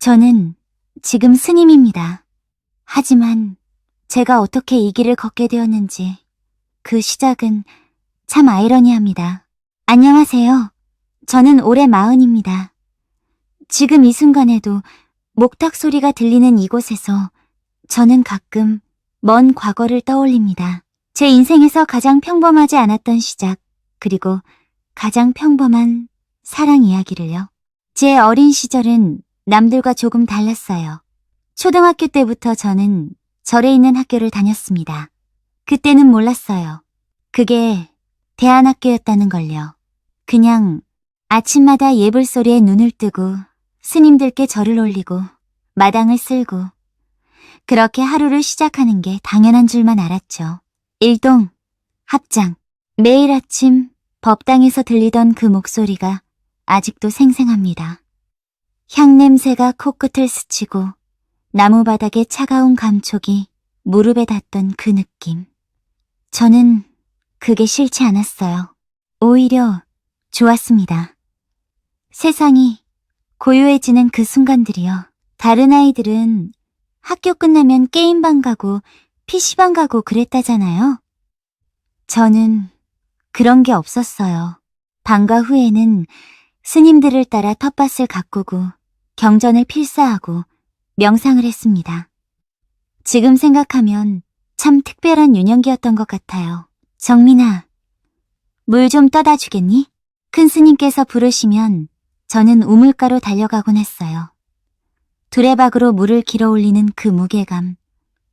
저는 지금 스님입니다. 하지만 제가 어떻게 이 길을 걷게 되었는지 그 시작은 참 아이러니합니다. 안녕하세요. 저는 올해 40입니다. 지금 이 순간에도 목탁 소리가 들리는 이곳에서 저는 가끔 먼 과거를 떠올립니다. 제 인생에서 가장 평범하지 않았던 시작, 그리고 가장 평범한 사랑 이야기를요. 제 어린 시절은 남들과 조금 달랐어요. 초등학교 때부터 저는 절에 있는 학교를 다녔습니다. 그때는 몰랐어요. 그게 대안학교였다는 걸요. 그냥 아침마다 예불 소리에 눈을 뜨고 스님들께 절을 올리고 마당을 쓸고 그렇게 하루를 시작하는 게 당연한 줄만 알았죠. 일동, 합장, 매일 아침 법당에서 들리던 그 목소리가 아직도 생생합니다. 향냄새가 코끝을 스치고 나무바닥의 차가운 감촉이 무릎에 닿던 그 느낌. 저는 그게 싫지 않았어요. 오히려 좋았습니다. 세상이 고요해지는 그 순간들이요. 다른 아이들은 학교 끝나면 게임방 가고 PC방 가고 그랬다잖아요. 저는 그런 게 없었어요. 방과 후에는 스님들을 따라 텃밭을 가꾸고 경전을 필사하고 명상을 했습니다. 지금 생각하면 참 특별한 유년기였던 것 같아요. 정민아, 물 좀 떠다 주겠니? 큰 스님께서 부르시면 저는 우물가로 달려가곤 했어요. 두레박으로 물을 길어 올리는 그 무게감,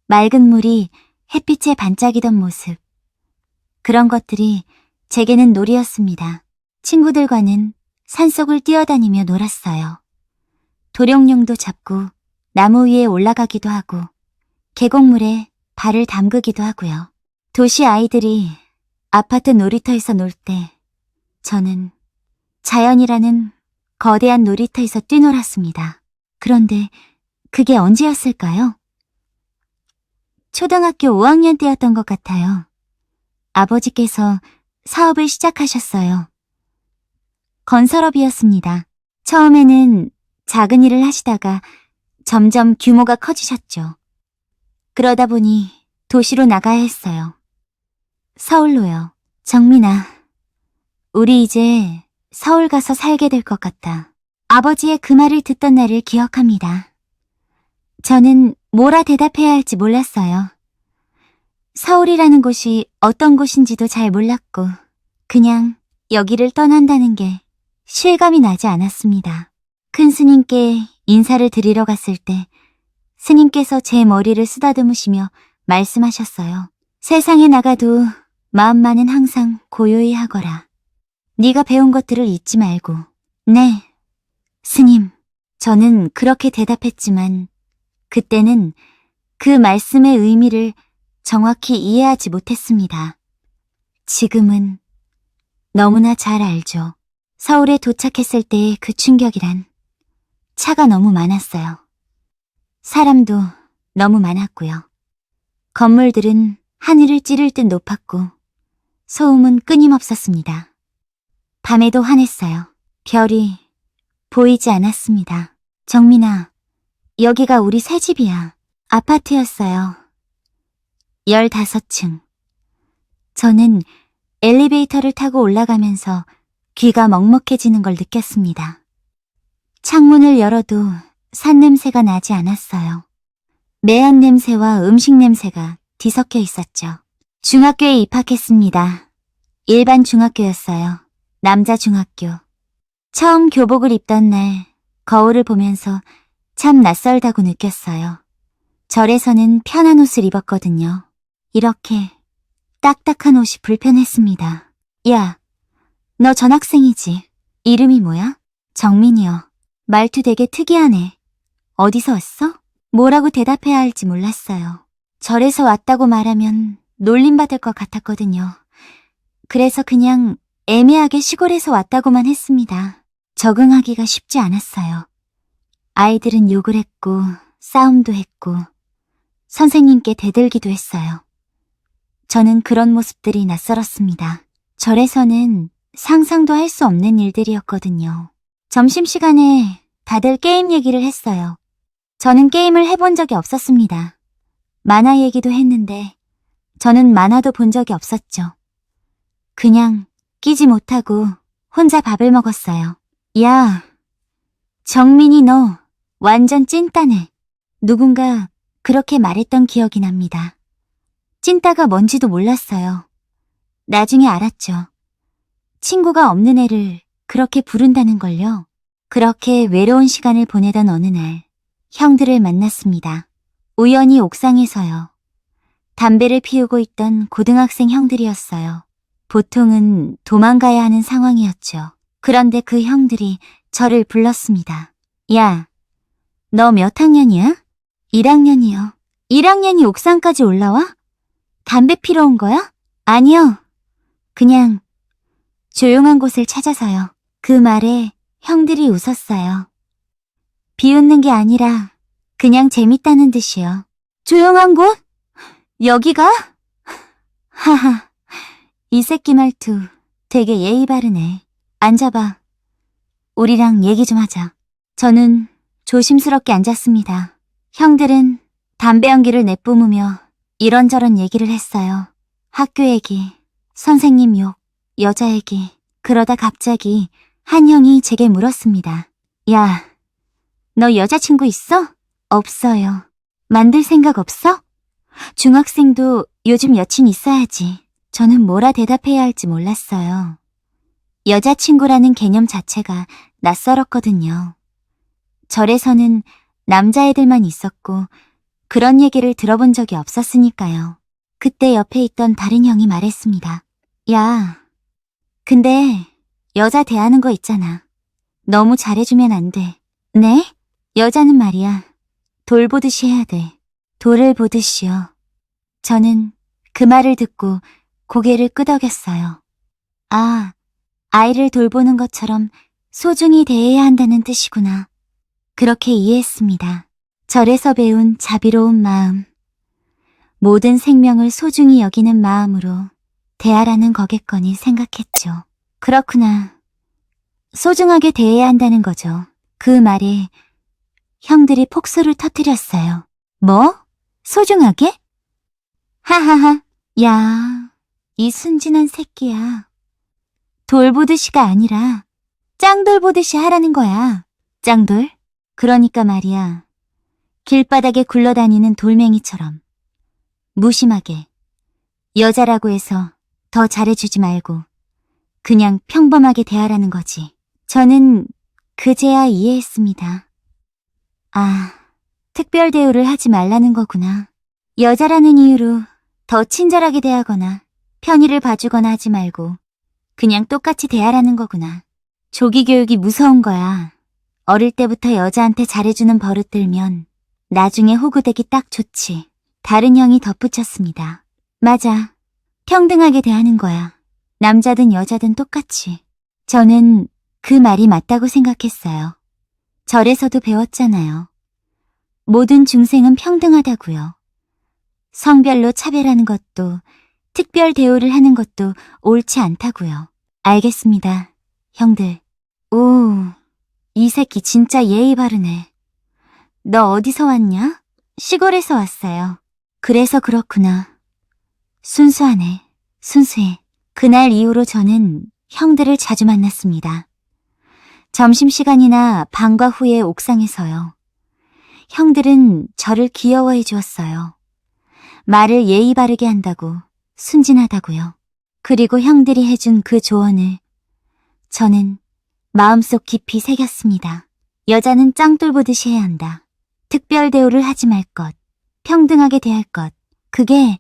맑은 물이 햇빛에 반짝이던 모습. 그런 것들이 제게는 놀이였습니다. 친구들과는 산속을 뛰어다니며 놀았어요. 도룡뇽도 잡고 나무 위에 올라가기도 하고 계곡물에 발을 담그기도 하고요. 도시 아이들이 아파트 놀이터에서 놀 때 저는 자연이라는 거대한 놀이터에서 뛰놀았습니다. 그런데 그게 언제였을까요? 초등학교 5학년 때였던 것 같아요. 아버지께서 사업을 시작하셨어요. 건설업이었습니다. 처음에는 작은 일을 하시다가 점점 규모가 커지셨죠. 그러다 보니 도시로 나가야 했어요. 서울로요. 정민아, 우리 이제 서울 가서 살게 될 것 같다. 아버지의 그 말을 듣던 날을 기억합니다. 저는 뭐라 대답해야 할지 몰랐어요. 서울이라는 곳이 어떤 곳인지도 잘 몰랐고 그냥 여기를 떠난다는 게 실감이 나지 않았습니다. 큰 스님께 인사를 드리러 갔을 때 스님께서 제 머리를 쓰다듬으시며 말씀하셨어요. 세상에 나가도 마음만은 항상 고요히 하거라. 네가 배운 것들을 잊지 말고. 네, 스님. 저는 그렇게 대답했지만 그때는 그 말씀의 의미를 정확히 이해하지 못했습니다. 지금은 너무나 잘 알죠. 서울에 도착했을 때의 그 충격이란 차가 너무 많았어요. 사람도 너무 많았고요. 건물들은 하늘을 찌를 듯 높았고 소음은 끊임없었습니다. 밤에도 환했어요. 별이 보이지 않았습니다. 정민아, 여기가 우리 새 집이야. 아파트였어요. 15층. 저는 엘리베이터를 타고 올라가면서 귀가 먹먹해지는 걸 느꼈습니다. 창문을 열어도 산냄새가 나지 않았어요. 매연 냄새와 음식 냄새가 뒤섞여 있었죠. 중학교에 입학했습니다. 일반 중학교였어요. 남자 중학교. 처음 교복을 입던 날 거울을 보면서 참 낯설다고 느꼈어요. 절에서는 편한 옷을 입었거든요. 이렇게 딱딱한 옷이 불편했습니다. 야, 너 전학생이지? 이름이 뭐야? 정민이요. 말투 되게 특이하네. 어디서 왔어? 뭐라고 대답해야 할지 몰랐어요. 절에서 왔다고 말하면 놀림받을 것 같았거든요. 그래서 그냥 애매하게 시골에서 왔다고만 했습니다. 적응하기가 쉽지 않았어요. 아이들은 욕을 했고 싸움도 했고 선생님께 대들기도 했어요. 저는 그런 모습들이 낯설었습니다. 절에서는 상상도 할 수 없는 일들이었거든요. 점심시간에 다들 게임 얘기를 했어요. 저는 게임을 해본 적이 없었습니다. 만화 얘기도 했는데 저는 만화도 본 적이 없었죠. 그냥 끼지 못하고 혼자 밥을 먹었어요. 야, 정민이 너 완전 찐따네. 누군가 그렇게 말했던 기억이 납니다. 찐따가 뭔지도 몰랐어요. 나중에 알았죠. 친구가 없는 애를 그렇게 부른다는 걸요. 그렇게 외로운 시간을 보내던 어느 날 형들을 만났습니다. 우연히 옥상에서요. 담배를 피우고 있던 고등학생 형들이었어요. 보통은 도망가야 하는 상황이었죠. 그런데 그 형들이 저를 불렀습니다. 야, 너 몇 학년이야? 1학년이요. 1학년이 옥상까지 올라와? 담배 피러 온 거야? 아니요. 그냥 조용한 곳을 찾아서요. 그 말에 형들이 웃었어요. 비웃는 게 아니라 그냥 재밌다는 듯이요. 조용한 곳? 여기가? 하하, 이 새끼 말투 되게 예의 바르네. 앉아봐. 우리랑 얘기 좀 하자. 저는 조심스럽게 앉았습니다. 형들은 담배 연기를 내뿜으며 이런저런 얘기를 했어요. 학교 얘기, 선생님 욕, 여자 얘기. 그러다 갑자기 한 형이 제게 물었습니다. 야, 너 여자친구 있어? 없어요. 만들 생각 없어? 중학생도 요즘 여친 있어야지. 저는 뭐라 대답해야 할지 몰랐어요. 여자친구라는 개념 자체가 낯설었거든요. 절에서는 남자애들만 있었고 그런 얘기를 들어본 적이 없었으니까요. 그때 옆에 있던 다른 형이 말했습니다. 야, 근데 여자 대하는 거 있잖아. 너무 잘해주면 안 돼. 네? 여자는 말이야. 돌 보듯이 해야 돼. 돌을 보듯이요. 저는 그 말을 듣고 고개를 끄덕였어요. 아, 아이를 돌보는 것처럼 소중히 대해야 한다는 뜻이구나. 그렇게 이해했습니다. 절에서 배운 자비로운 마음. 모든 생명을 소중히 여기는 마음으로 대하라는 거겠거니 생각했죠. 그렇구나. 소중하게 대해야 한다는 거죠. 그 말에 형들이 폭소를 터뜨렸어요. 뭐? 소중하게? 하하하. 야, 이 순진한 새끼야. 돌보듯이가 아니라 짱돌 보듯이 하라는 거야. 짱돌? 그러니까 말이야. 길바닥에 굴러다니는 돌멩이처럼 무심하게 여자라고 해서 더 잘해주지 말고 그냥 평범하게 대하라는 거지. 저는 그제야 이해했습니다. 아, 특별 대우를 하지 말라는 거구나. 여자라는 이유로 더 친절하게 대하거나 편의를 봐주거나 하지 말고 그냥 똑같이 대하라는 거구나. 조기 교육이 무서운 거야. 어릴 때부터 여자한테 잘해주는 버릇 들면 나중에 호구되기 딱 좋지. 다른 형이 덧붙였습니다. 맞아. 평등하게 대하는 거야. 남자든 여자든 똑같이. 저는 그 말이 맞다고 생각했어요. 절에서도 배웠잖아요. 모든 중생은 평등하다고요. 성별로 차별하는 것도 특별 대우를 하는 것도 옳지 않다고요. 알겠습니다, 형들. 오, 이 새끼 진짜 예의 바르네. 너 어디서 왔냐? 시골에서 왔어요. 그래서 그렇구나. 순수하네. 순수해. 그날 이후로 저는 형들을 자주 만났습니다. 점심시간이나 방과 후에 옥상에서요. 형들은 저를 귀여워해 주었어요. 말을 예의 바르게 한다고, 순진하다고요. 그리고 형들이 해준 그 조언을 저는 마음속 깊이 새겼습니다. 여자는 짱돌 보듯이 해야 한다. 특별 대우를 하지 말 것, 평등하게 대할 것. 그게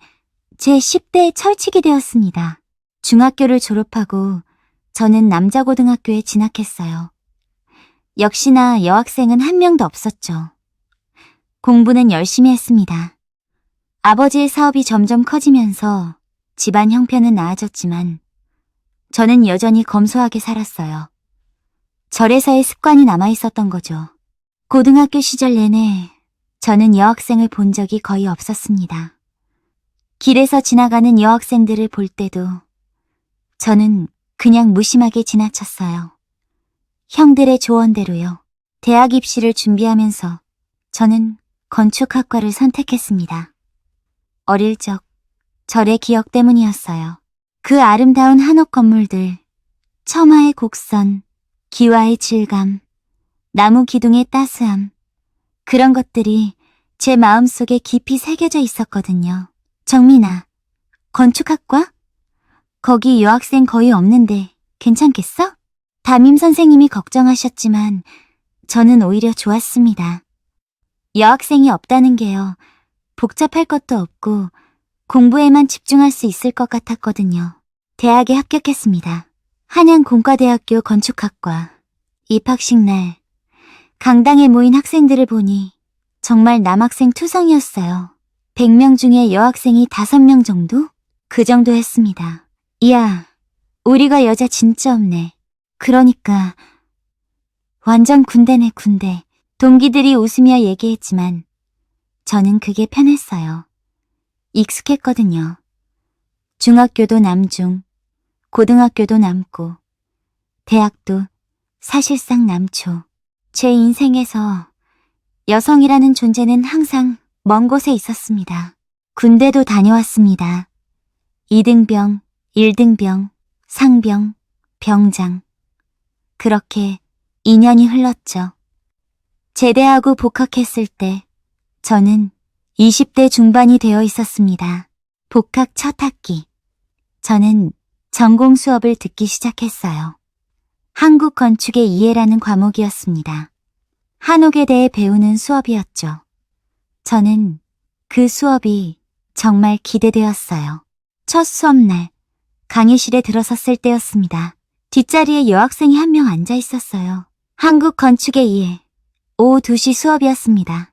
제 10대의 철칙이 되었습니다. 중학교를 졸업하고 저는 남자고등학교에 진학했어요. 역시나 여학생은 한 명도 없었죠. 공부는 열심히 했습니다. 아버지의 사업이 점점 커지면서 집안 형편은 나아졌지만 저는 여전히 검소하게 살았어요. 절에서의 습관이 남아있었던 거죠. 고등학교 시절 내내 저는 여학생을 본 적이 거의 없었습니다. 길에서 지나가는 여학생들을 볼 때도 저는 그냥 무심하게 지나쳤어요. 형들의 조언대로요. 대학 입시를 준비하면서 저는 건축학과를 선택했습니다. 어릴 적 절의 기억 때문이었어요. 그 아름다운 한옥 건물들, 처마의 곡선, 기와의 질감, 나무 기둥의 따스함, 그런 것들이 제 마음속에 깊이 새겨져 있었거든요. 정민아, 건축학과? 거기 여학생 거의 없는데 괜찮겠어? 담임 선생님이 걱정하셨지만 저는 오히려 좋았습니다. 여학생이 없다는 게요. 복잡할 것도 없고 공부에만 집중할 수 있을 것 같았거든요. 대학에 합격했습니다. 한양공과대학교 건축학과. 입학식 날 강당에 모인 학생들을 보니 정말 남학생 투성이었어요. 100명 중에 여학생이 5명 정도? 그 정도 했습니다. 이야, 우리가 여자 진짜 없네. 그러니까 완전 군대네, 군대. 동기들이 웃으며 얘기했지만 저는 그게 편했어요. 익숙했거든요. 중학교도 남중, 고등학교도 남고, 대학도 사실상 남초. 제 인생에서 여성이라는 존재는 항상 먼 곳에 있었습니다. 군대도 다녀왔습니다. 2등병, 1등병, 상병, 병장. 그렇게 2년이 흘렀죠. 제대하고 복학했을 때 저는 20대 중반이 되어 있었습니다. 복학 첫 학기. 저는 전공 수업을 듣기 시작했어요. 한국 건축의 이해라는 과목이었습니다. 한옥에 대해 배우는 수업이었죠. 저는 그 수업이 정말 기대되었어요. 첫 수업날 강의실에 들어섰을 때였습니다. 뒷자리에 여학생이 한 명 앉아 있었어요. 한국 건축의 이해, 오후 2시 수업이었습니다.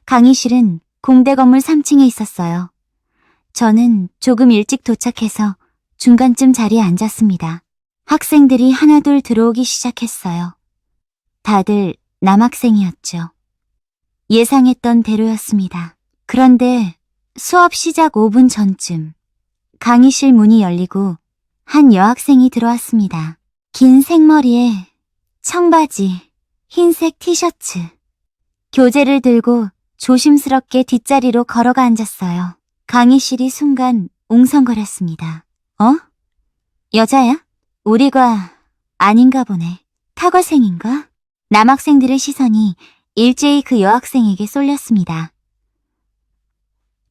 강의실은 공대 건물 3층에 있었어요. 저는 조금 일찍 도착해서 중간쯤 자리에 앉았습니다. 학생들이 하나둘 들어오기 시작했어요. 다들 남학생이었죠. 예상했던 대로였습니다. 그런데 수업 시작 5분 전쯤 강의실 문이 열리고 한 여학생이 들어왔습니다. 긴 생머리에 청바지, 흰색 티셔츠. 교재를 들고 조심스럽게 뒷자리로 걸어가 앉았어요. 강의실이 순간 웅성거렸습니다. 어? 여자야? 우리가 아닌가 보네. 타과생인가? 남학생들의 시선이 일제히 그 여학생에게 쏠렸습니다.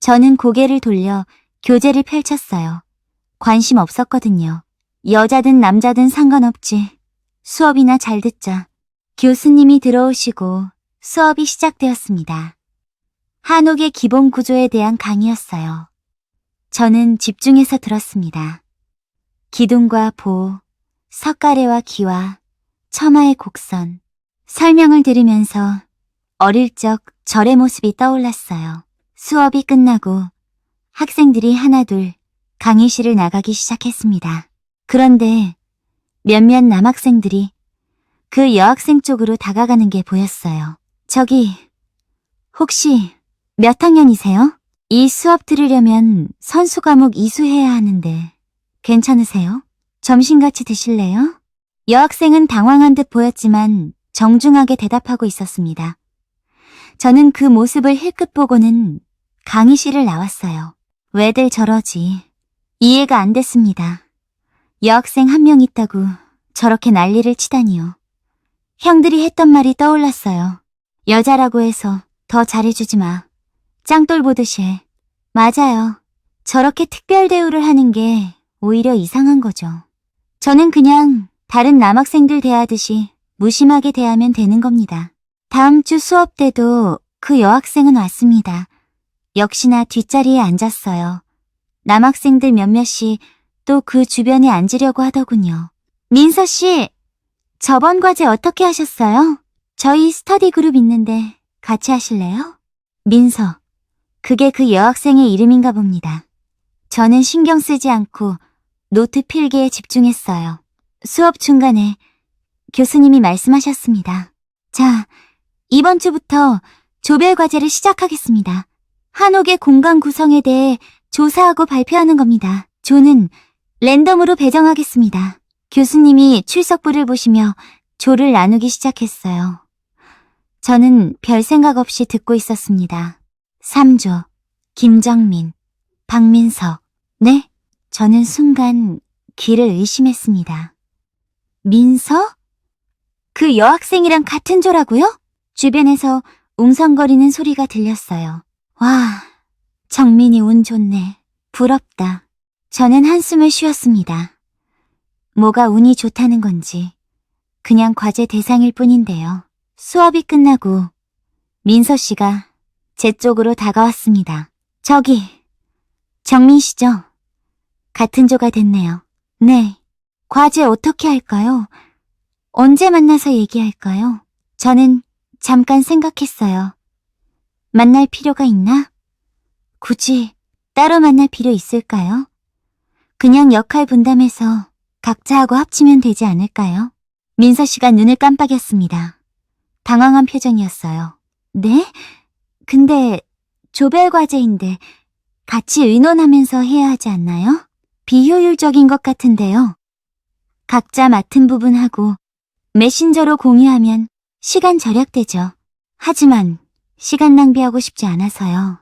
저는 고개를 돌려 교재를 펼쳤어요. 관심 없었거든요. 여자든 남자든 상관없지. 수업이나 잘 듣자. 교수님이 들어오시고 수업이 시작되었습니다. 한옥의 기본 구조에 대한 강의였어요. 저는 집중해서 들었습니다. 기둥과 보, 석가래와 기와, 처마의 곡선, 설명을 들으면서 어릴 적 절의 모습이 떠올랐어요. 수업이 끝나고 학생들이 하나둘 강의실을 나가기 시작했습니다. 그런데 몇몇 남학생들이 그 여학생 쪽으로 다가가는 게 보였어요. 저기, 혹시 몇 학년이세요? 이 수업 들으려면 선수 과목 이수해야 하는데 괜찮으세요? 점심 같이 드실래요? 여학생은 당황한 듯 보였지만 정중하게 대답하고 있었습니다. 저는 그 모습을 힐끗 보고는 강의실을 나왔어요. 왜들 저러지? 이해가 안 됐습니다. 여학생 한 명 있다고 저렇게 난리를 치다니요. 형들이 했던 말이 떠올랐어요. 여자라고 해서 더 잘해주지 마. 짱돌 보듯이 해. 맞아요. 저렇게 특별 대우를 하는 게 오히려 이상한 거죠. 저는 그냥 다른 남학생들 대하듯이 무심하게 대하면 되는 겁니다. 다음 주 수업 때도 그 여학생은 왔습니다. 역시나 뒷자리에 앉았어요. 남학생들 몇몇이 또 그 주변에 앉으려고 하더군요. 민서 씨, 저번 과제 어떻게 하셨어요? 저희 스터디 그룹 있는데 같이 하실래요? 민서, 그게 그 여학생의 이름인가 봅니다. 저는 신경 쓰지 않고 노트 필기에 집중했어요. 수업 중간에 교수님이 말씀하셨습니다. 자, 이번 주부터 조별 과제를 시작하겠습니다. 한옥의 공간 구성에 대해 조사하고 발표하는 겁니다. 조는 랜덤으로 배정하겠습니다. 교수님이 출석부를 보시며 조를 나누기 시작했어요. 저는 별 생각 없이 듣고 있었습니다. 3조, 김정민, 박민석. 네? 저는 순간 귀를 의심했습니다. 민서? 그 여학생이랑 같은 조라고요? 주변에서 웅성거리는 소리가 들렸어요. 와, 정민이 운 좋네. 부럽다. 저는 한숨을 쉬었습니다. 뭐가 운이 좋다는 건지 그냥 과제 대상일 뿐인데요. 수업이 끝나고 민서 씨가 제 쪽으로 다가왔습니다. 저기, 정민 씨죠? 같은 조가 됐네요. 네. 과제 어떻게 할까요? 언제 만나서 얘기할까요? 저는 잠깐 생각했어요. 만날 필요가 있나? 굳이 따로 만날 필요 있을까요? 그냥 역할 분담해서 각자 하고 합치면 되지 않을까요? 민서 씨가 눈을 깜빡였습니다. 당황한 표정이었어요. 네? 근데 조별 과제인데 같이 의논하면서 해야 하지 않나요? 비효율적인 것 같은데요. 각자 맡은 부분하고 메신저로 공유하면 시간 절약되죠. 하지만 시간 낭비하고 싶지 않아서요.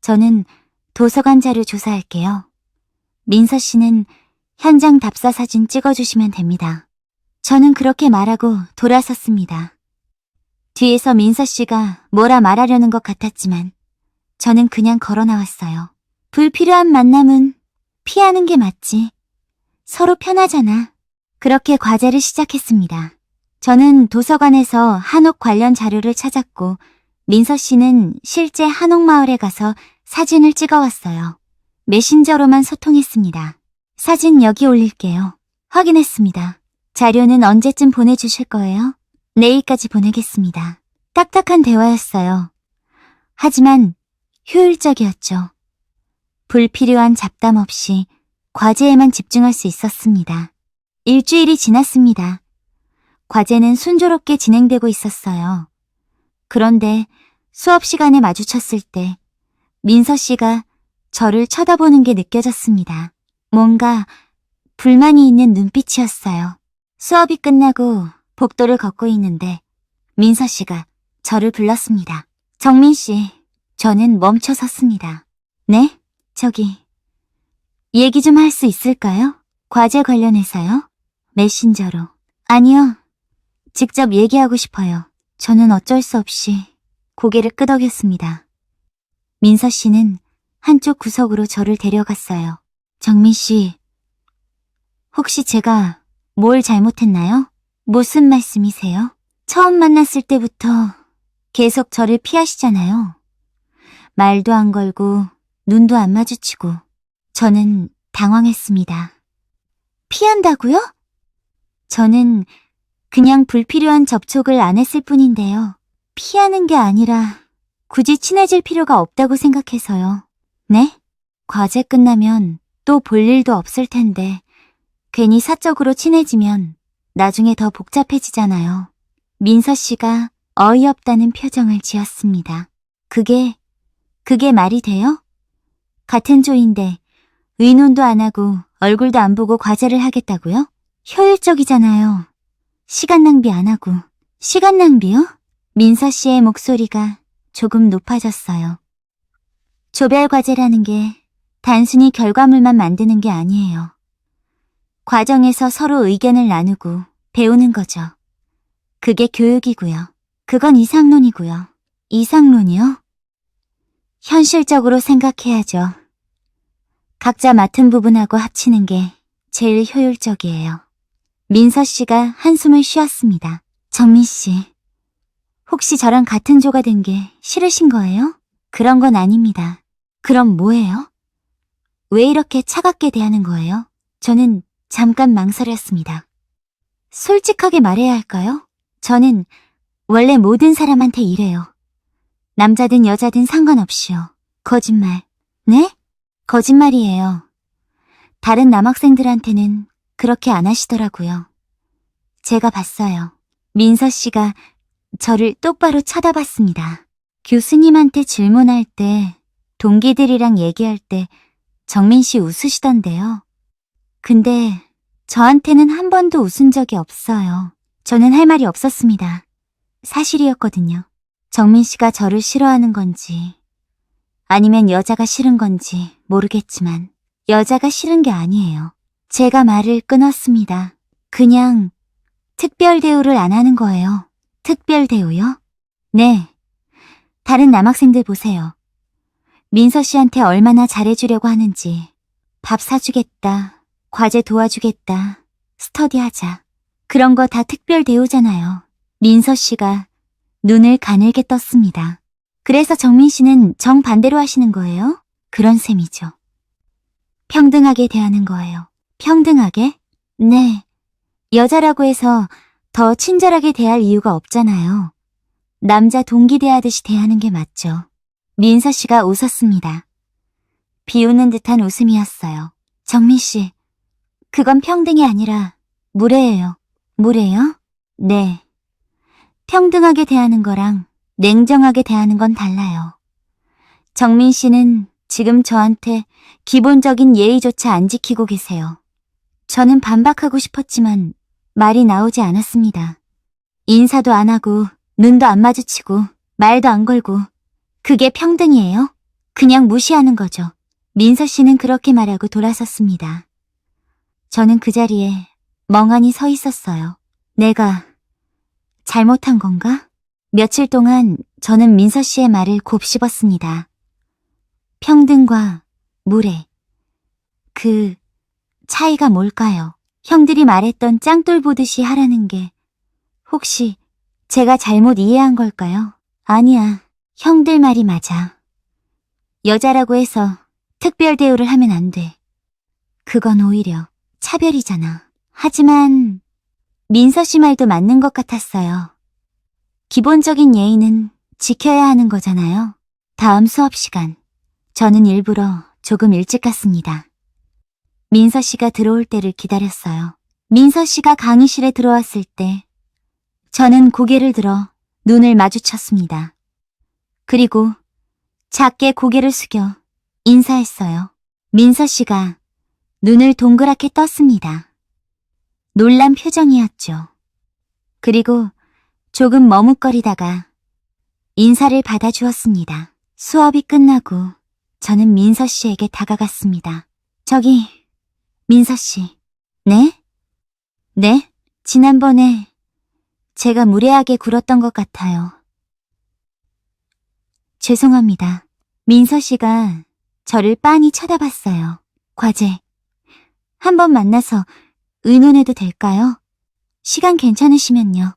저는 도서관 자료 조사할게요. 민서 씨는 현장 답사 사진 찍어주시면 됩니다. 저는 그렇게 말하고 돌아섰습니다. 뒤에서 민서 씨가 뭐라 말하려는 것 같았지만 저는 그냥 걸어 나왔어요. 불필요한 만남은 피하는 게 맞지. 서로 편하잖아. 그렇게 과제를 시작했습니다. 저는 도서관에서 한옥 관련 자료를 찾았고 민서 씨는 실제 한옥마을에 가서 사진을 찍어왔어요. 메신저로만 소통했습니다. 사진 여기 올릴게요. 확인했습니다. 자료는 언제쯤 보내주실 거예요? 내일까지 보내겠습니다. 딱딱한 대화였어요. 하지만 효율적이었죠. 불필요한 잡담 없이 과제에만 집중할 수 있었습니다. 일주일이 지났습니다. 과제는 순조롭게 진행되고 있었어요. 그런데 수업 시간에 마주쳤을 때 민서 씨가 저를 쳐다보는 게 느껴졌습니다. 뭔가 불만이 있는 눈빛이었어요. 수업이 끝나고 복도를 걷고 있는데 민서 씨가 저를 불렀습니다. 정민 씨, 저는 멈춰 섰습니다. 네? 저기, 얘기 좀 할 수 있을까요? 과제 관련해서요? 메신저로. 아니요. 직접 얘기하고 싶어요. 저는 어쩔 수 없이 고개를 끄덕였습니다. 민서 씨는 한쪽 구석으로 저를 데려갔어요. 정민 씨, 혹시 제가 뭘 잘못했나요? 무슨 말씀이세요? 처음 만났을 때부터 계속 저를 피하시잖아요. 말도 안 걸고 눈도 안 마주치고. 저는 당황했습니다. 피한다고요? 저는 그냥 불필요한 접촉을 안 했을 뿐인데요. 피하는 게 아니라 굳이 친해질 필요가 없다고 생각해서요. 네? 과제 끝나면 또 볼 일도 없을 텐데 괜히 사적으로 친해지면 나중에 더 복잡해지잖아요. 민서 씨가 어이없다는 표정을 지었습니다. 그게 말이 돼요? 같은 조인데 의논도 안 하고 얼굴도 안 보고 과제를 하겠다고요? 효율적이잖아요. 시간 낭비 안 하고. 시간 낭비요? 민서 씨의 목소리가 조금 높아졌어요. 조별 과제라는 게 단순히 결과물만 만드는 게 아니에요. 과정에서 서로 의견을 나누고 배우는 거죠. 그게 교육이고요. 그건 이상론이고요. 이상론이요? 현실적으로 생각해야죠. 각자 맡은 부분하고 합치는 게 제일 효율적이에요. 민서 씨가 한숨을 쉬었습니다. 정민 씨, 혹시 저랑 같은 조가 된 게 싫으신 거예요? 그런 건 아닙니다. 그럼 뭐예요? 왜 이렇게 차갑게 대하는 거예요? 저는 잠깐 망설였습니다. 솔직하게 말해야 할까요? 저는 원래 모든 사람한테 이래요. 남자든 여자든 상관없이요. 거짓말. 네? 거짓말이에요. 다른 남학생들한테는 그렇게 안 하시더라고요. 제가 봤어요. 민서 씨가 저를 똑바로 쳐다봤습니다. 교수님한테 질문할 때, 동기들이랑 얘기할 때 정민 씨 웃으시던데요. 근데 저한테는 한 번도 웃은 적이 없어요. 저는 할 말이 없었습니다. 사실이었거든요. 정민 씨가 저를 싫어하는 건지 아니면 여자가 싫은 건지 모르겠지만 여자가 싫은 게 아니에요. 제가 말을 끊었습니다. 그냥 특별 대우를 안 하는 거예요. 특별 대우요? 네. 다른 남학생들 보세요. 민서 씨한테 얼마나 잘해주려고 하는지. 밥 사주겠다, 과제 도와주겠다, 스터디하자. 그런 거 다 특별 대우잖아요. 민서 씨가 눈을 가늘게 떴습니다. 그래서 정민 씨는 정반대로 하시는 거예요? 그런 셈이죠. 평등하게 대하는 거예요. 평등하게? 네. 여자라고 해서 더 친절하게 대할 이유가 없잖아요. 남자 동기 대하듯이 대하는 게 맞죠. 민서 씨가 웃었습니다. 비웃는 듯한 웃음이었어요. 정민 씨, 그건 평등이 아니라 무례예요. 무례요? 네. 평등하게 대하는 거랑 냉정하게 대하는 건 달라요. 정민 씨는 지금 저한테 기본적인 예의조차 안 지키고 계세요. 저는 반박하고 싶었지만 말이 나오지 않았습니다. 인사도 안 하고 눈도 안 마주치고 말도 안 걸고 그게 평등이에요? 그냥 무시하는 거죠. 민서 씨는 그렇게 말하고 돌아섰습니다. 저는 그 자리에 멍하니 서 있었어요. 내가 잘못한 건가? 며칠 동안 저는 민서 씨의 말을 곱씹었습니다. 평등과 무례. 그 차이가 뭘까요? 형들이 말했던 짱돌 보듯이 하라는 게 혹시 제가 잘못 이해한 걸까요? 아니야. 형들 말이 맞아. 여자라고 해서 특별 대우를 하면 안 돼. 그건 오히려 차별이잖아. 하지만 민서 씨 말도 맞는 것 같았어요. 기본적인 예의는 지켜야 하는 거잖아요. 다음 수업 시간, 저는 일부러 조금 일찍 갔습니다. 민서 씨가 들어올 때를 기다렸어요. 민서 씨가 강의실에 들어왔을 때 저는 고개를 들어 눈을 마주쳤습니다. 그리고 작게 고개를 숙여 인사했어요. 민서 씨가 눈을 동그랗게 떴습니다. 놀란 표정이었죠. 그리고 조금 머뭇거리다가 인사를 받아주었습니다. 수업이 끝나고 저는 민서 씨에게 다가갔습니다. 저기, 민서 씨. 네? 네? 지난번에 제가 무례하게 굴었던 것 같아요. 죄송합니다. 민서 씨가 저를 빤히 쳐다봤어요. 과제. 한번 만나서 의논해도 될까요? 시간 괜찮으시면요.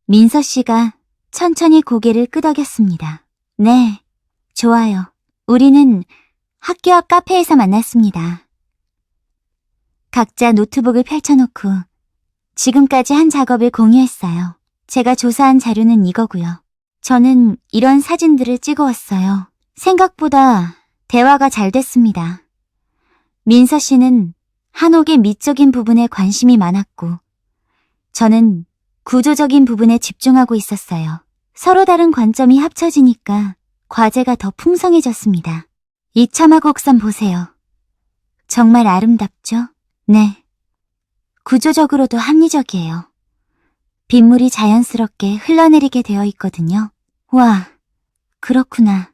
민서 씨가 천천히 고개를 끄덕였습니다. 네, 좋아요. 우리는 학교 앞 카페에서 만났습니다. 각자 노트북을 펼쳐놓고 지금까지 한 작업을 공유했어요. 제가 조사한 자료는 이거고요. 저는 이런 사진들을 찍어왔어요. 생각보다 대화가 잘 됐습니다. 민서 씨는 한옥의 미적인 부분에 관심이 많았고 저는 구조적인 부분에 집중하고 있었어요. 서로 다른 관점이 합쳐지니까 과제가 더 풍성해졌습니다. 이 처마곡선 보세요. 정말 아름답죠? 네. 구조적으로도 합리적이에요. 빗물이 자연스럽게 흘러내리게 되어 있거든요. 와, 그렇구나.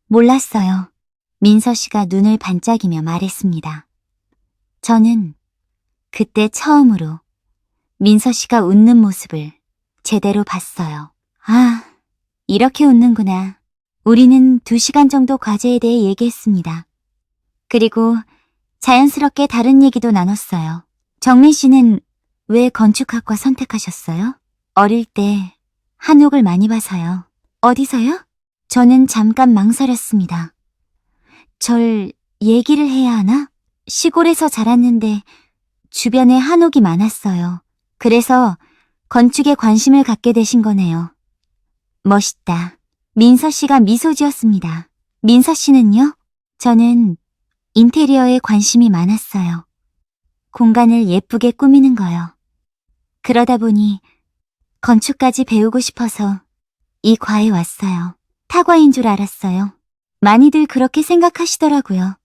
몰랐어요. 민서 씨가 눈을 반짝이며 말했습니다. 저는 그때 처음으로 민서 씨가 웃는 모습을 제대로 봤어요. 아, 이렇게 웃는구나. 우리는 2시간 정도 과제에 대해 얘기했습니다. 그리고 자연스럽게 다른 얘기도 나눴어요. 정민 씨는 왜 건축학과 선택하셨어요? 어릴 때 한옥을 많이 봐서요. 어디서요? 저는 잠깐 망설였습니다. 절 얘기를 해야 하나? 시골에서 자랐는데 주변에 한옥이 많았어요. 그래서 건축에 관심을 갖게 되신 거네요. 멋있다. 민서 씨가 미소 지었습니다. 민서 씨는요? 저는 인테리어에 관심이 많았어요. 공간을 예쁘게 꾸미는 거요. 그러다 보니 건축까지 배우고 싶어서 이 과에 왔어요. 타과인 줄 알았어요. 많이들 그렇게 생각하시더라고요.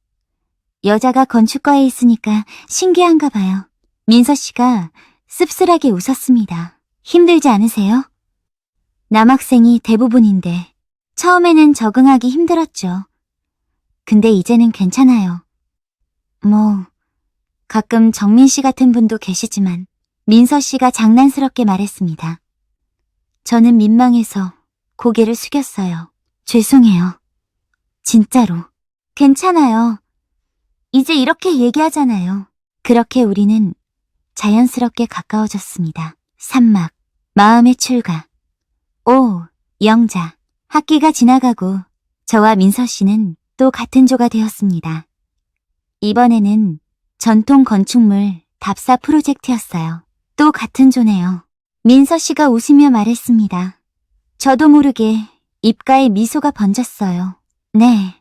여자가 건축과에 있으니까 신기한가 봐요. 민서 씨가 씁쓸하게 웃었습니다. 힘들지 않으세요? 남학생이 대부분인데 처음에는 적응하기 힘들었죠. 근데 이제는 괜찮아요. 가끔 정민 씨 같은 분도 계시지만 민서 씨가 장난스럽게 말했습니다. 저는 민망해서 고개를 숙였어요. 죄송해요. 진짜로. 괜찮아요. 이제 이렇게 얘기하잖아요. 그렇게 우리는 자연스럽게 가까워졌습니다. 산막, 마음의 출가. 영자. 학기가 지나가고 저와 민서 씨는 또 같은 조가 되었습니다. 이번에는 전통 건축물 답사 프로젝트였어요. 또 같은 조네요. 민서 씨가 웃으며 말했습니다. 저도 모르게 입가에 미소가 번졌어요. 네,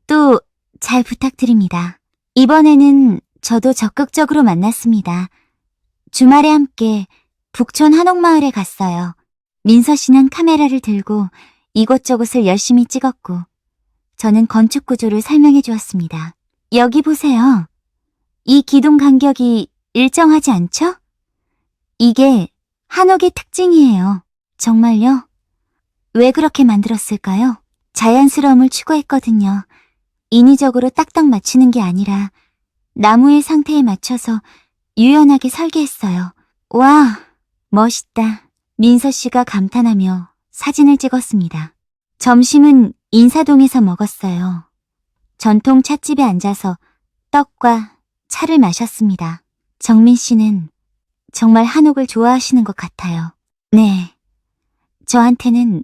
또 잘 부탁드립니다. 이번에는 저도 적극적으로 만났습니다. 주말에 함께 북촌 한옥마을에 갔어요. 민서 씨는 카메라를 들고 이곳저곳을 열심히 찍었고 저는 건축 구조를 설명해 주었습니다. 여기 보세요. 이 기둥 간격이 일정하지 않죠? 이게 한옥의 특징이에요. 정말요? 왜 그렇게 만들었을까요? 자연스러움을 추구했거든요. 인위적으로 딱딱 맞추는 게 아니라 나무의 상태에 맞춰서 유연하게 설계했어요. 와, 멋있다. 민서 씨가 감탄하며 사진을 찍었습니다. 점심은 인사동에서 먹었어요. 전통 찻집에 앉아서 떡과 차를 마셨습니다. 정민 씨는 정말 한옥을 좋아하시는 것 같아요. 네, 저한테는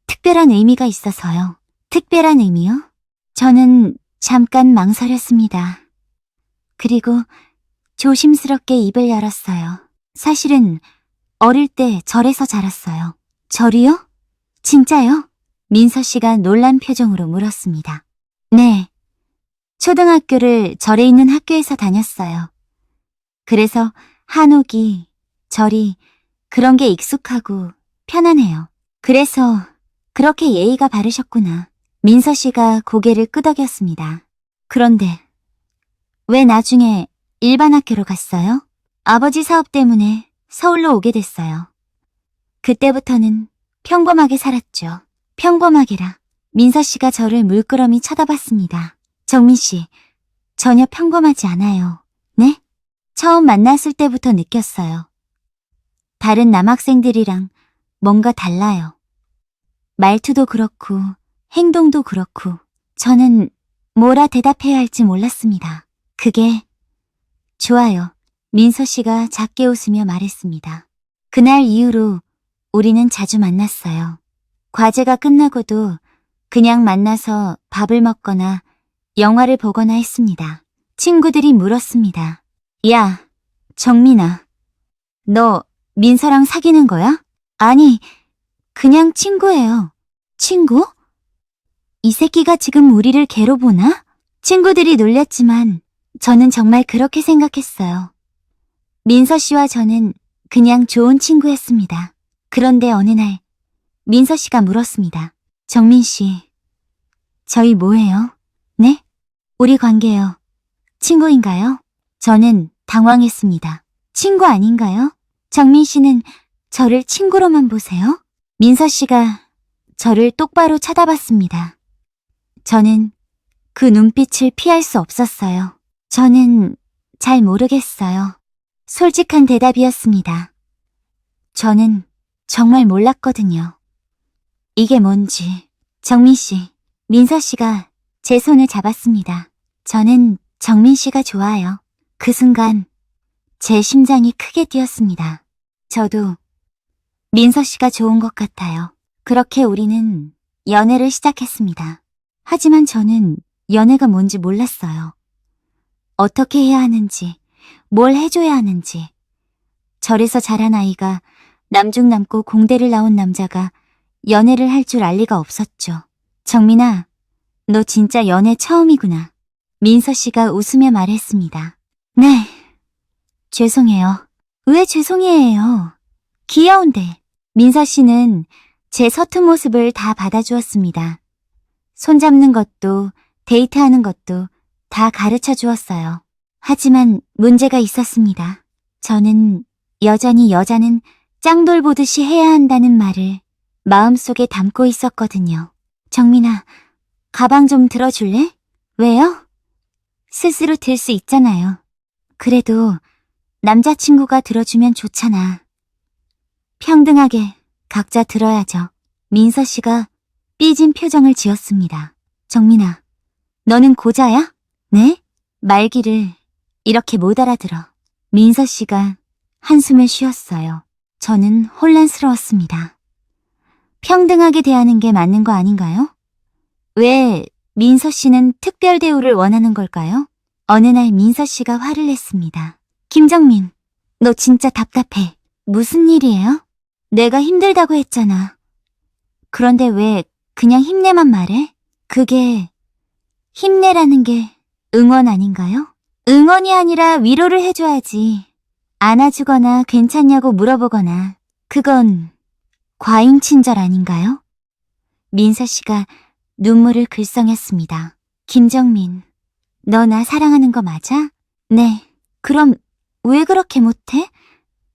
특별한 의미가 있어서요. 특별한 의미요? 저는 잠깐 망설였습니다. 그리고 조심스럽게 입을 열었어요. 사실은 어릴 때 절에서 자랐어요. 절이요? 진짜요? 민서 씨가 놀란 표정으로 물었습니다. 네, 초등학교를 절에 있는 학교에서 다녔어요. 그래서 한옥이, 절이 그런 게 익숙하고 편안해요. 그래서 그렇게 예의가 바르셨구나. 민서 씨가 고개를 끄덕였습니다. 그런데 왜 나중에 일반 학교로 갔어요? 아버지 사업 때문에 서울로 오게 됐어요. 그때부터는 평범하게 살았죠. 평범하게라. 민서 씨가 저를 물끄러미 쳐다봤습니다. 정민 씨, 전혀 평범하지 않아요. 네? 처음 만났을 때부터 느꼈어요. 다른 남학생들이랑 뭔가 달라요. 말투도 그렇고 행동도 그렇고 저는 뭐라 대답해야 할지 몰랐습니다. 그게 좋아요. 민서 씨가 작게 웃으며 말했습니다. 그날 이후로 우리는 자주 만났어요. 과제가 끝나고도 그냥 만나서 밥을 먹거나 영화를 보거나 했습니다. 친구들이 물었습니다. 야, 정민아, 너 민서랑 사귀는 거야? 아니, 그냥 친구예요. 친구? 이 새끼가 지금 우리를 개로 보나? 친구들이 놀렸지만 저는 정말 그렇게 생각했어요. 민서 씨와 저는 그냥 좋은 친구였습니다. 그런데 어느 날 민서 씨가 물었습니다. 정민 씨, 저희 뭐예요? 네? 우리 관계요. 친구인가요? 저는 당황했습니다. 친구 아닌가요? 정민 씨는 저를 친구로만 보세요? 민서 씨가 저를 똑바로 쳐다봤습니다. 저는 그 눈빛을 피할 수 없었어요. 저는 잘 모르겠어요. 솔직한 대답이었습니다. 저는 정말 몰랐거든요. 이게 뭔지. 정민 씨, 민서 씨가 제 손을 잡았습니다. 저는 정민 씨가 좋아요. 그 순간 제 심장이 크게 뛰었습니다. 저도 민서 씨가 좋은 것 같아요. 그렇게 우리는 연애를 시작했습니다. 하지만 저는 연애가 뭔지 몰랐어요. 어떻게 해야 하는지, 뭘 해줘야 하는지. 절에서 자란 아이가 남중남고 공대를 나온 남자가 연애를 할 줄 알 리가 없었죠. 정민아, 너 진짜 연애 처음이구나. 민서 씨가 웃으며 말했습니다. 네, 죄송해요. 왜 죄송해요? 귀여운데. 민서 씨는 제 서툰 모습을 다 받아주었습니다. 손잡는 것도 데이트하는 것도 다 가르쳐 주었어요. 하지만 문제가 있었습니다. 저는 여전히 여자는 짱돌 보듯이 해야 한다는 말을 마음속에 담고 있었거든요. 정민아, 가방 좀 들어줄래? 왜요? 스스로 들 수 있잖아요. 그래도 남자친구가 들어주면 좋잖아. 평등하게 각자 들어야죠. 민서 씨가 삐진 표정을 지었습니다. 정민아, 너는 고자야? 네? 말귀를 이렇게 못 알아들어. 민서 씨가 한숨을 쉬었어요. 저는 혼란스러웠습니다. 평등하게 대하는 게 맞는 거 아닌가요? 왜 민서 씨는 특별 대우를 원하는 걸까요? 어느 날 민서 씨가 화를 냈습니다. 김정민, 너 진짜 답답해. 무슨 일이에요? 내가 힘들다고 했잖아. 그런데 왜 그냥 힘내만 말해? 그게 힘내라는 게 응원 아닌가요? 응원이 아니라 위로를 해줘야지. 안아주거나 괜찮냐고 물어보거나 그건 과잉 친절 아닌가요? 민서 씨가 눈물을 글썽였습니다. 김정민, 너 나 사랑하는 거 맞아? 네. 그럼 왜 그렇게 못해?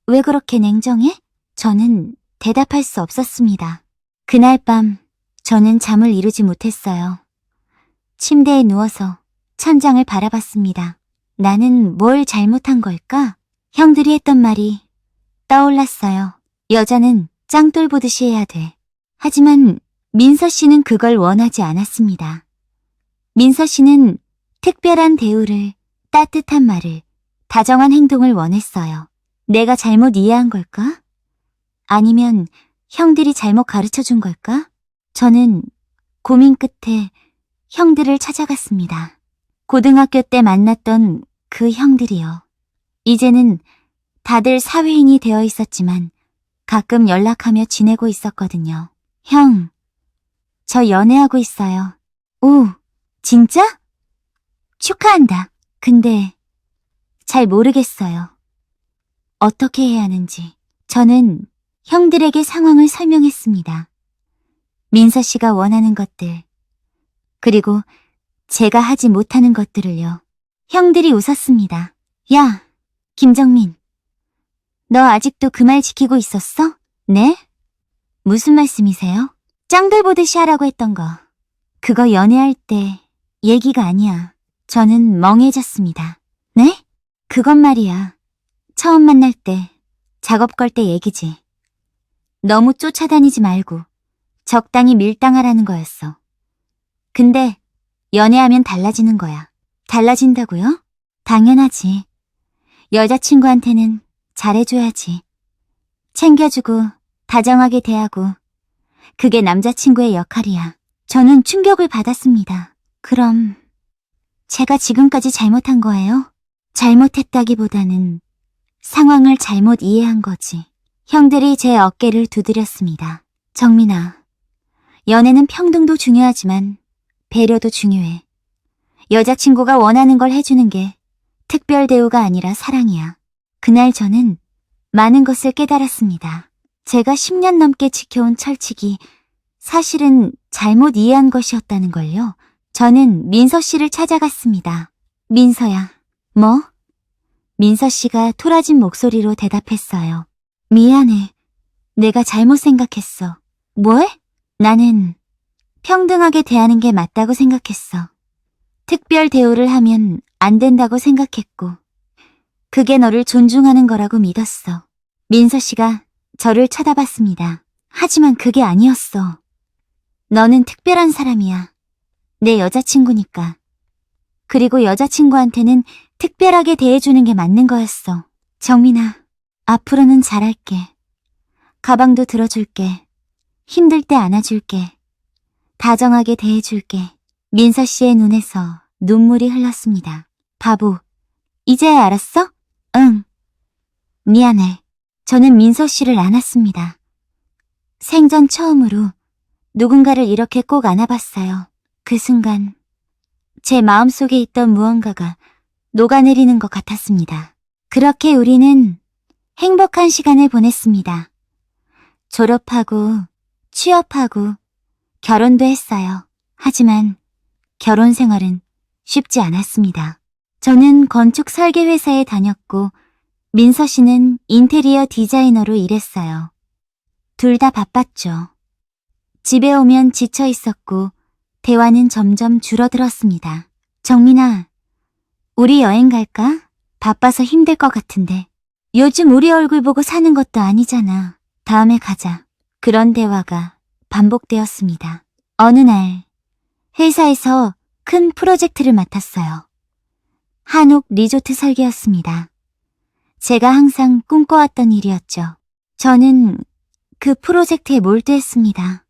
왜 그렇게 냉정해? 저는 대답할 수 없었습니다. 그날 밤 저는 잠을 이루지 못했어요. 침대에 누워서 천장을 바라봤습니다. 나는 뭘 잘못한 걸까? 형들이 했던 말이 떠올랐어요. 여자는 짱돌 보듯이 해야 돼. 하지만 민서 씨는 그걸 원하지 않았습니다. 민서 씨는 특별한 대우를, 따뜻한 말을, 다정한 행동을 원했어요. 내가 잘못 이해한 걸까? 아니면 형들이 잘못 가르쳐준 걸까? 저는 고민 끝에 형들을 찾아갔습니다. 고등학교 때 만났던 그 형들이요. 이제는 다들 사회인이 되어 있었지만 가끔 연락하며 지내고 있었거든요. 형, 저 연애하고 있어요. 오, 진짜? 축하한다. 근데 잘 모르겠어요. 어떻게 해야 하는지. 저는 형들에게 상황을 설명했습니다. 민서 씨가 원하는 것들, 그리고 제가 하지 못하는 것들을요. 형들이 웃었습니다. 야, 김정민, 너 아직도 그 말 지키고 있었어? 네? 무슨 말씀이세요? 짱돌 보듯이 하라고 했던 거. 그거 연애할 때 얘기가 아니야. 저는 멍해졌습니다. 네? 그건 말이야. 처음 만날 때, 작업 걸 때 얘기지. 너무 쫓아다니지 말고 적당히 밀당하라는 거였어. 근데 연애하면 달라지는 거야. 달라진다고요? 당연하지. 여자친구한테는 잘해줘야지. 챙겨주고 다정하게 대하고 그게 남자친구의 역할이야. 저는 충격을 받았습니다. 그럼 제가 지금까지 잘못한 거예요? 잘못했다기보다는 상황을 잘못 이해한 거지. 형들이 제 어깨를 두드렸습니다. 정민아, 연애는 평등도 중요하지만 배려도 중요해. 여자친구가 원하는 걸 해주는 게 특별 대우가 아니라 사랑이야. 그날 저는 많은 것을 깨달았습니다. 제가 10년 넘게 지켜온 철칙이 사실은 잘못 이해한 것이었다는 걸요. 저는 민서 씨를 찾아갔습니다. 민서야. 뭐? 민서 씨가 토라진 목소리로 대답했어요. 미안해. 내가 잘못 생각했어. 뭐? 나는 평등하게 대하는 게 맞다고 생각했어. 특별 대우를 하면 안 된다고 생각했고, 그게 너를 존중하는 거라고 믿었어. 민서 씨가 저를 쳐다봤습니다. 하지만 그게 아니었어. 너는 특별한 사람이야. 내 여자친구니까. 그리고 여자친구한테는 특별하게 대해주는 게 맞는 거였어. 정민아, 앞으로는 잘할게. 가방도 들어줄게. 힘들 때 안아줄게. 다정하게 대해줄게. 민서 씨의 눈에서 눈물이 흘렀습니다. 바보, 이제야 알았어? 응. 미안해. 저는 민서 씨를 안았습니다. 생전 처음으로 누군가를 이렇게 꼭 안아봤어요. 그 순간 제 마음속에 있던 무언가가 녹아내리는 것 같았습니다. 그렇게 우리는 행복한 시간을 보냈습니다. 졸업하고 취업하고 결혼도 했어요. 하지만 결혼 생활은 쉽지 않았습니다. 저는 건축 설계 회사에 다녔고 민서 씨는 인테리어 디자이너로 일했어요. 둘 다 바빴죠. 집에 오면 지쳐 있었고 대화는 점점 줄어들었습니다. 정민아, 우리 여행 갈까? 바빠서 힘들 것 같은데. 요즘 우리 얼굴 보고 사는 것도 아니잖아. 다음에 가자. 그런 대화가 반복되었습니다. 어느 날 회사에서 큰 프로젝트를 맡았어요. 한옥 리조트 설계였습니다. 제가 항상 꿈꿔왔던 일이었죠. 저는 그 프로젝트에 몰두했습니다.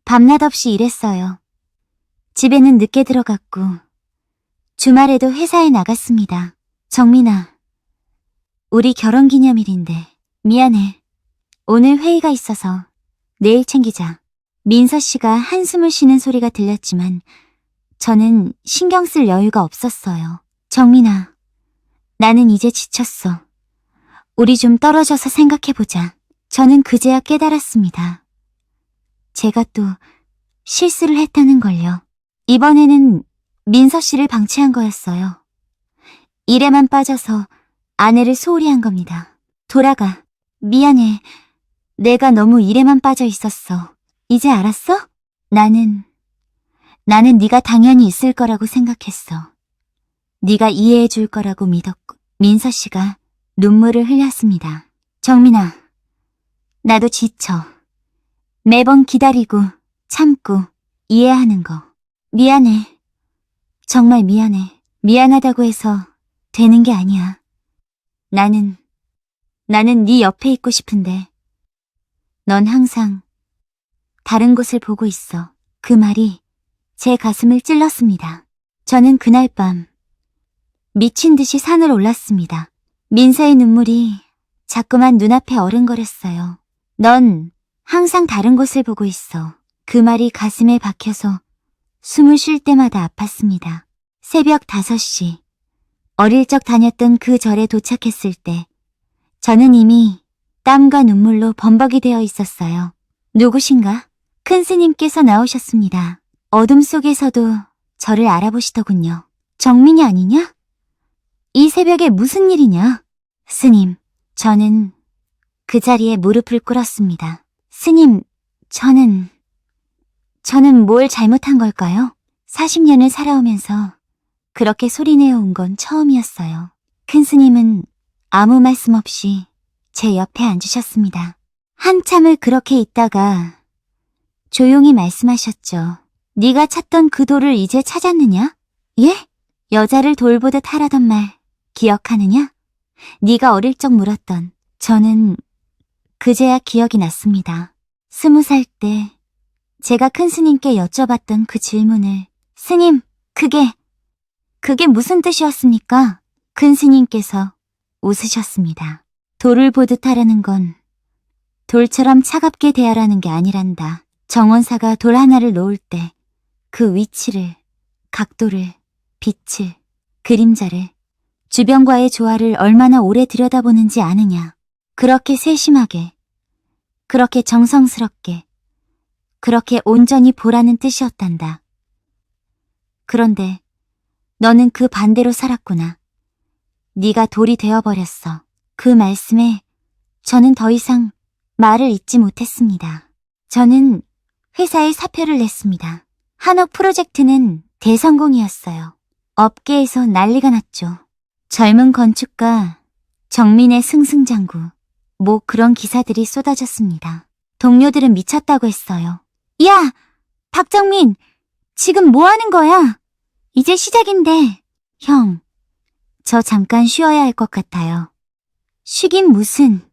밤낮 없이 일했어요. 집에는 늦게 들어갔고 주말에도 회사에 나갔습니다. 정민아, 우리 결혼기념일인데 미안해. 오늘 회의가 있어서 내일 챙기자. 민서 씨가 한숨을 쉬는 소리가 들렸지만 저는 신경 쓸 여유가 없었어요. 정민아, 나는 이제 지쳤어. 우리 좀 떨어져서 생각해보자. 저는 그제야 깨달았습니다. 제가 또 실수를 했다는 걸요. 이번에는 민서 씨를 방치한 거였어요. 일에만 빠져서 아내를 소홀히 한 겁니다. 돌아가. 미안해. 내가 너무 일에만 빠져 있었어. 이제 알았어? 나는 네가 당연히 있을 거라고 생각했어. 네가 이해해 줄 거라고 믿었고. 민서 씨가 눈물을 흘렸습니다. 정민아, 나도 지쳐. 매번 기다리고 참고 이해하는 거. 미안해. 정말 미안해. 미안하다고 해서 되는 게 아니야. 나는 네 옆에 있고 싶은데 넌 항상 다른 곳을 보고 있어. 그 말이 제 가슴을 찔렀습니다. 저는 그날 밤 미친 듯이 산을 올랐습니다. 민서의 눈물이 자꾸만 눈앞에 어른거렸어요. 넌 항상 다른 곳을 보고 있어. 그 말이 가슴에 박혀서 숨을 쉴 때마다 아팠습니다. 새벽 5시, 어릴 적 다녔던 그 절에 도착했을 때 저는 이미 땀과 눈물로 범벅이 되어 있었어요. 누구신가? 큰 스님께서 나오셨습니다. 어둠 속에서도 저를 알아보시더군요. 정민이 아니냐? 이 새벽에 무슨 일이냐? 스님, 저는 그 자리에 무릎을 꿇었습니다. 스님, 저는 뭘 잘못한 걸까요? 40년을 살아오면서 그렇게 소리내어 온 건 처음이었어요. 큰 스님은 아무 말씀 없이 제 옆에 앉으셨습니다. 한참을 그렇게 있다가 조용히 말씀하셨죠. 네가 찾던 그 돌을 이제 찾았느냐? 예? 여자를 돌보듯 하라던 말 기억하느냐? 네가 어릴 적 물었던. 저는 그제야 기억이 났습니다. 20살 때 제가 큰 스님께 여쭤봤던 그 질문을. 스님, 그게 무슨 뜻이었습니까? 큰 스님께서 웃으셨습니다. 돌을 보듯 하라는 건 돌처럼 차갑게 대하라는 게 아니란다. 정원사가 돌 하나를 놓을 때 그 위치를, 각도를, 빛을, 그림자를, 주변과의 조화를 얼마나 오래 들여다보는지 아느냐. 그렇게 세심하게, 그렇게 정성스럽게, 그렇게 온전히 보라는 뜻이었단다. 그런데 너는 그 반대로 살았구나. 네가 돌이 되어버렸어. 그 말씀에 저는 더 이상 말을 잇지 못했습니다. 저는 회사에 사표를 냈습니다. 한옥 프로젝트는 대성공이었어요. 업계에서 난리가 났죠. 젊은 건축가, 정민의 승승장구, 뭐 그런 기사들이 쏟아졌습니다. 동료들은 미쳤다고 했어요. 야! 박정민! 지금 뭐 하는 거야? 이제 시작인데. 형, 저 잠깐 쉬어야 할 것 같아요. 쉬긴 무슨.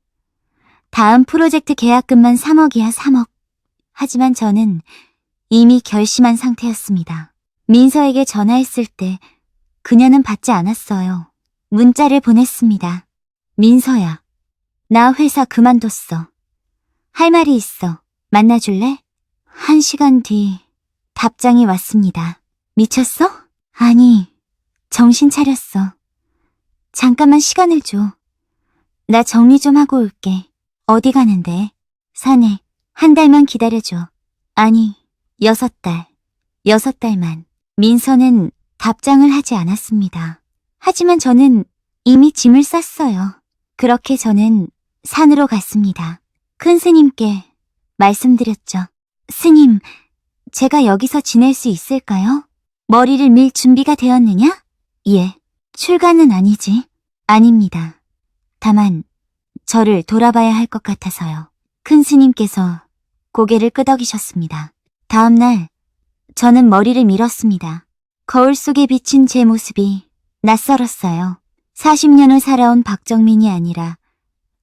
다음 프로젝트 계약금만 3억이야, 3억. 하지만 저는 이미 결심한 상태였습니다. 민서에게 전화했을 때 그녀는 받지 않았어요. 문자를 보냈습니다. 민서야, 나 회사 그만뒀어. 할 말이 있어. 만나줄래? 1시간 뒤 답장이 왔습니다. 미쳤어? 아니, 정신 차렸어. 잠깐만 시간을 줘. 나 정리 좀 하고 올게. 어디 가는데? 산에. 1달만 기다려줘. 아니, 6달. 6달만. 민서는 답장을 하지 않았습니다. 하지만 저는 이미 짐을 쌌어요. 그렇게 저는 산으로 갔습니다. 큰 스님께 말씀드렸죠. 스님, 제가 여기서 지낼 수 있을까요? 머리를 밀 준비가 되었느냐? 예. 출가는 아니지. 아닙니다. 다만 저를 돌아봐야 할 것 같아서요. 큰 스님께서 고개를 끄덕이셨습니다. 다음 날 저는 머리를 밀었습니다. 거울 속에 비친 제 모습이 낯설었어요. 40년을 살아온 박정민이 아니라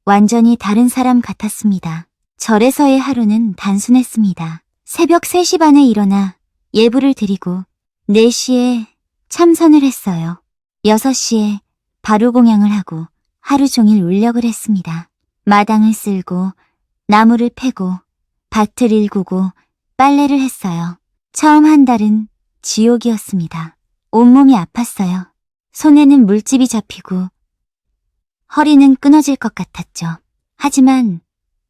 완전히 다른 사람 같았습니다. 절에서의 하루는 단순했습니다. 새벽 3시 반에 일어나 예불을 드리고 4시에 참선을 했어요. 6시에 바루공양을 하고 하루 종일 울력을 했습니다. 마당을 쓸고 나무를 패고 밭을 일구고 빨래를 했어요. 처음 한 달은 지옥이었습니다. 온몸이 아팠어요. 손에는 물집이 잡히고 허리는 끊어질 것 같았죠. 하지만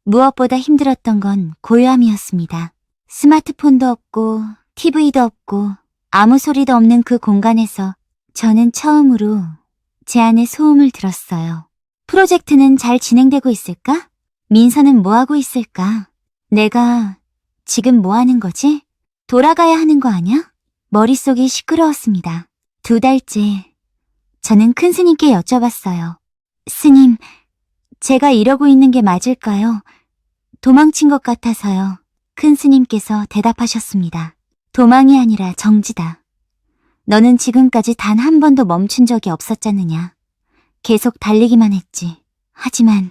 무엇보다 힘들었던 건 고요함이었습니다. 스마트폰도 없고 TV도 없고 아무 소리도 없는 그 공간에서 저는 처음으로 제 안의 소음을 들었어요. 프로젝트는 잘 진행되고 있을까? 민서는 뭐하고 있을까? 내가 지금 뭐 하는 거지? 돌아가야 하는 거 아냐? 머릿속이 시끄러웠습니다. 2달째 저는 큰 스님께 여쭤봤어요. 스님, 제가 이러고 있는 게 맞을까요? 도망친 것 같아서요. 큰 스님께서 대답하셨습니다. 도망이 아니라 정지다. 너는 지금까지 단 한 번도 멈춘 적이 없었잖느냐. 계속 달리기만 했지. 하지만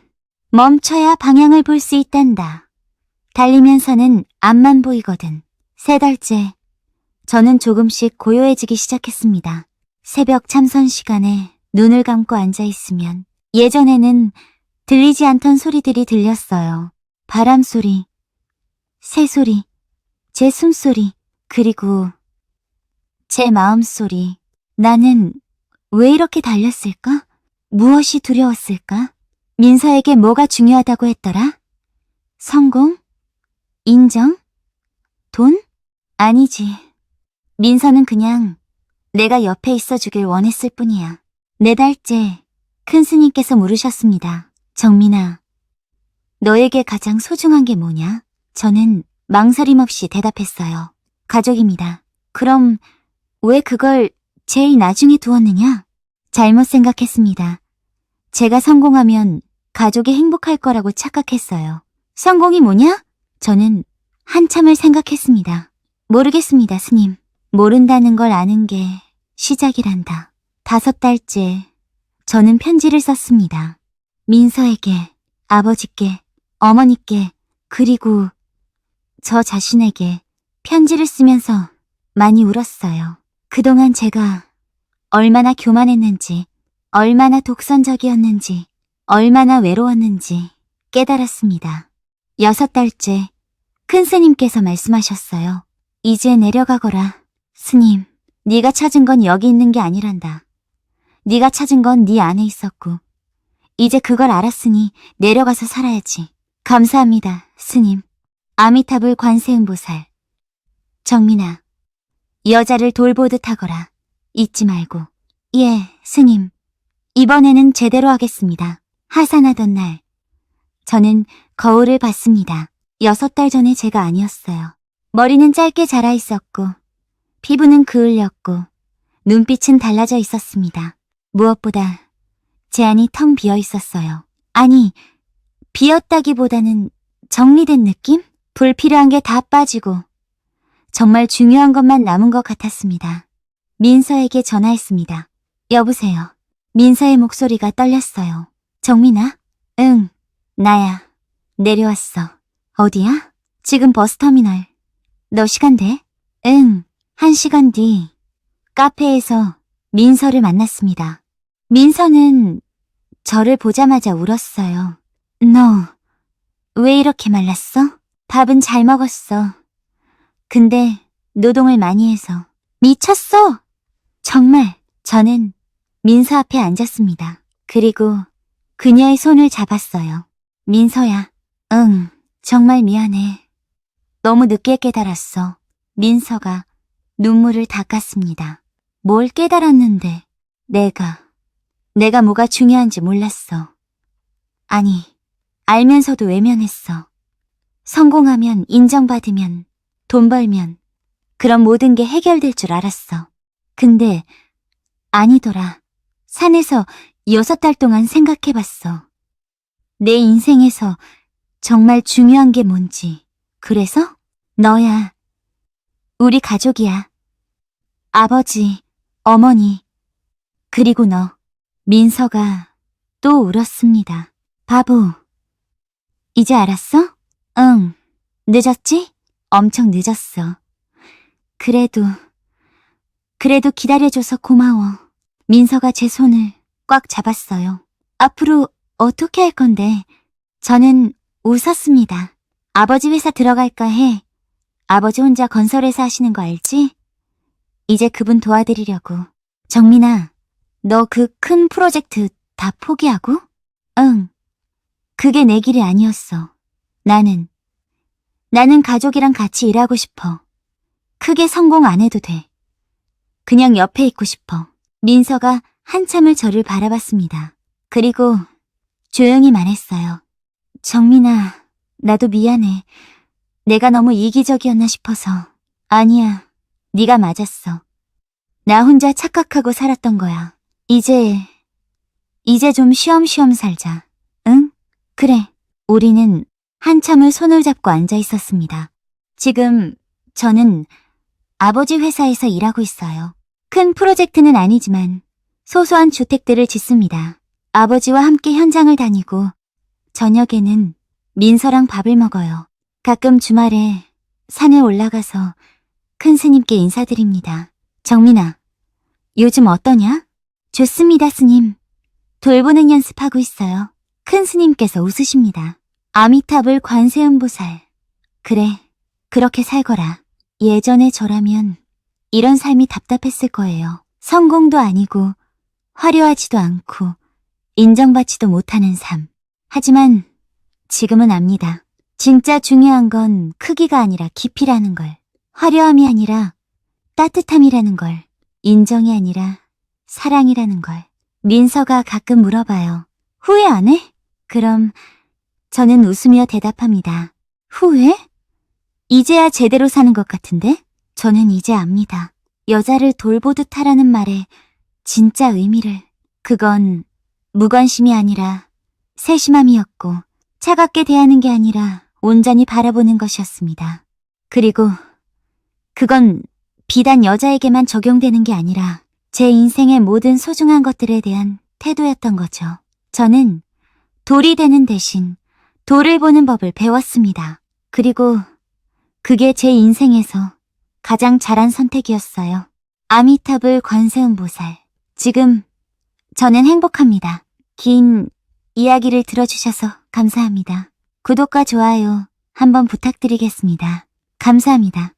멈춰야 방향을 볼 수 있단다. 달리면서는 앞만 보이거든. 3달째 저는 조금씩 고요해지기 시작했습니다. 새벽 참선 시간에 눈을 감고 앉아있으면 예전에는 들리지 않던 소리들이 들렸어요. 바람 소리, 새 소리, 제 숨소리, 그리고 제 마음소리. 나는 왜 이렇게 달렸을까? 무엇이 두려웠을까? 민서에게 뭐가 중요하다고 했더라? 성공? 인정? 돈? 아니지. 민서는 그냥 내가 옆에 있어주길 원했을 뿐이야. 4달째 큰 스님께서 물으셨습니다. 정민아, 너에게 가장 소중한 게 뭐냐? 저는 망설임 없이 대답했어요. 가족입니다. 그럼 왜 그걸 제일 나중에 두었느냐? 잘못 생각했습니다. 제가 성공하면 가족이 행복할 거라고 착각했어요. 성공이 뭐냐? 저는 한참을 생각했습니다. 모르겠습니다, 스님. 모른다는 걸 아는 게 시작이란다. 5달째 저는 편지를 썼습니다. 민서에게, 아버지께, 어머니께, 그리고 저 자신에게 편지를 쓰면서 많이 울었어요. 그동안 제가 얼마나 교만했는지, 얼마나 독선적이었는지, 얼마나 외로웠는지 깨달았습니다. 6달째 큰 스님께서 말씀하셨어요. 이제 내려가거라. 스님, 네가 찾은 건 여기 있는 게 아니란다. 네가 찾은 건 네 안에 있었고 이제 그걸 알았으니 내려가서 살아야지. 감사합니다, 스님. 아미타불 관세음보살. 정민아, 여자를 돌보듯 하거라. 잊지 말고. 예, 스님. 이번에는 제대로 하겠습니다. 하산하던 날, 저는 거울을 봤습니다. 6달 전에 제가 아니었어요. 머리는 짧게 자라 있었고, 피부는 그을렸고, 눈빛은 달라져 있었습니다. 무엇보다 제 안이 텅 비어 있었어요. 아니, 비었다기보다는 정리된 느낌? 불필요한 게 다 빠지고 정말 중요한 것만 남은 것 같았습니다. 민서에게 전화했습니다. 여보세요. 민서의 목소리가 떨렸어요. 정민아? 응, 나야. 내려왔어. 어디야? 지금 버스터미널. 너 시간 돼? 응, 1시간 뒤 카페에서 민서를 만났습니다. 민서는 저를 보자마자 울었어요. 너 왜 이렇게 말랐어? 밥은 잘 먹었어. 근데 노동을 많이 해서. 미쳤어! 정말. 저는 민서 앞에 앉았습니다. 그리고 그녀의 손을 잡았어요. 민서야. 응, 정말 미안해. 너무 늦게 깨달았어. 민서가 눈물을 닦았습니다. 뭘 깨달았는데 내가 뭐가 중요한지 몰랐어. 아니, 알면서도 외면했어. 성공하면 인정받으면 돈 벌면 그럼 모든 게 해결될 줄 알았어. 근데 아니더라. 산에서 6달 동안 생각해봤어. 내 인생에서 정말 중요한 게 뭔지. 그래서 너야. 우리 가족이야. 아버지, 어머니, 그리고 너. 민서가 또 울었습니다. 바보. 이제 알았어? 응. 늦었지? 엄청 늦었어. 그래도 기다려줘서 고마워. 민서가 제 손을 꽉 잡았어요. 앞으로 어떻게 할 건데? 저는 웃었습니다. 아버지 회사 들어갈까 해. 아버지 혼자 건설회사 하시는 거 알지? 이제 그분 도와드리려고. 정민아, 너 그 큰 프로젝트 다 포기하고? 응. 그게 내 길이 아니었어. 나는 가족이랑 같이 일하고 싶어. 크게 성공 안 해도 돼. 그냥 옆에 있고 싶어. 민서가 한참을 저를 바라봤습니다. 그리고 조용히 말했어요. 정민아, 나도 미안해. 내가 너무 이기적이었나 싶어서. 아니야, 네가 맞았어. 나 혼자 착각하고 살았던 거야. 이제 좀 쉬엄쉬엄 살자. 응? 그래. 우리는 한참을 손을 잡고 앉아 있었습니다. 지금 저는 아버지 회사에서 일하고 있어요. 큰 프로젝트는 아니지만 소소한 주택들을 짓습니다. 아버지와 함께 현장을 다니고 저녁에는 민서랑 밥을 먹어요. 가끔 주말에 산에 올라가서 큰 스님께 인사드립니다. 정민아, 요즘 어떠냐? 좋습니다, 스님. 돌보는 연습하고 있어요. 큰 스님께서 웃으십니다. 아미타불 관세음보살. 그래, 그렇게 살거라. 예전에 저라면 이런 삶이 답답했을 거예요. 성공도 아니고 화려하지도 않고 인정받지도 못하는 삶. 하지만 지금은 압니다. 진짜 중요한 건 크기가 아니라 깊이라는 걸. 화려함이 아니라 따뜻함이라는 걸. 인정이 아니라 사랑이라는 걸. 민서가 가끔 물어봐요. 후회 안 해? 그럼 저는 웃으며 대답합니다. 후회? 이제야 제대로 사는 것 같은데? 저는 이제 압니다. 여자를 돌보듯 하라는 말에 진짜 의미를. 그건 무관심이 아니라 세심함이었고 차갑게 대하는 게 아니라 온전히 바라보는 것이었습니다. 그리고 그건 비단 여자에게만 적용되는 게 아니라 제 인생의 모든 소중한 것들에 대한 태도였던 거죠. 저는 돌이 되는 대신 돌을 보는 법을 배웠습니다. 그리고 그게 제 인생에서 가장 잘한 선택이었어요. 아미타불 관세음보살. 지금 저는 행복합니다. 긴 이야기를 들어주셔서 감사합니다. 구독과 좋아요 한번 부탁드리겠습니다. 감사합니다.